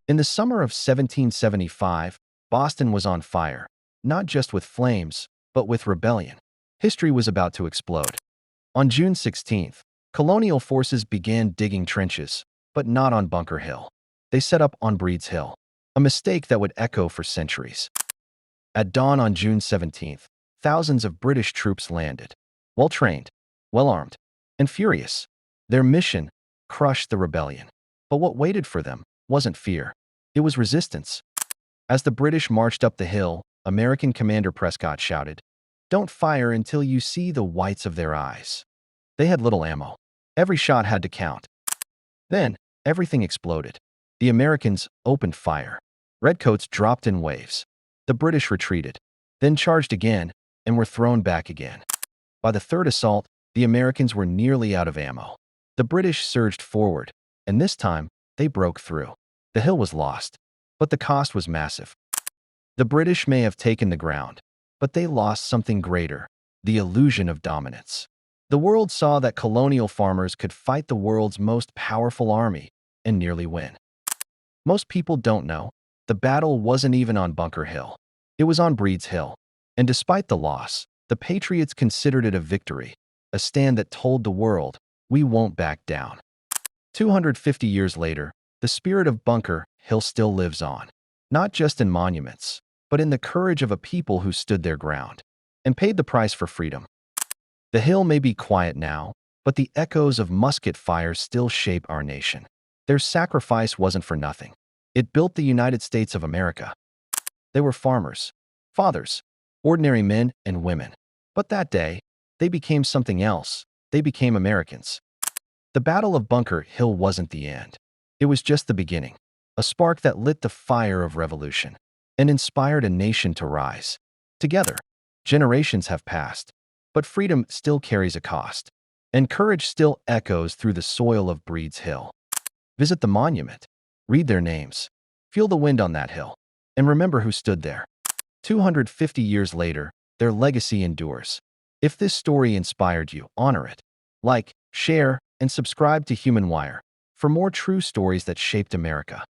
In the summer of 1775, Boston was on fire, not just with flames, but with rebellion. History was about to explode. On June 16th, colonial forces began digging trenches, but not on Bunker Hill. They set up on Breed's Hill, a mistake that would echo for centuries. At dawn on June 17th, thousands of British troops landed, well-trained, well-armed, and furious. Their mission: crush the rebellion. But what waited for them wasn't fear. It was resistance. As the British marched up the hill, American Commander Prescott shouted, "Don't fire until you see the whites of their eyes." They had little ammo. Every shot had to count. Then, everything exploded. The Americans opened fire. Redcoats dropped in waves. The British retreated, then charged again, and were thrown back again. By the third assault, the Americans were nearly out of ammo. The British surged forward, and this time, they broke through. The hill was lost, but the cost was massive. The British may have taken the ground, but they lost something greater: the illusion of dominance. The world saw that colonial farmers could fight the world's most powerful army and nearly win. Most people don't know, the battle wasn't even on Bunker Hill. It was on Breed's Hill. And despite the loss, the Patriots considered it a victory, a stand that told the world, "We won't back down." 250 years later, the spirit of Bunker Hill still lives on, not just in monuments, but in the courage of a people who stood their ground and paid the price for freedom. The hill may be quiet now, but the echoes of musket fire still shape our nation. Their sacrifice wasn't for nothing. It built the United States of America. They were farmers, fathers, ordinary men and women. But that day, they became something else. They became Americans. The Battle of Bunker Hill wasn't the end. It was just the beginning, a spark that lit the fire of revolution and inspired a nation to rise. Together, generations have passed, but freedom still carries a cost, and courage still echoes through the soil of Breed's Hill. Visit the monument, read their names, feel the wind on that hill, and remember who stood there. 250 years later, their legacy endures. If this story inspired you, honor it. Like, share, and subscribe to Human Wire for more true stories that shaped America.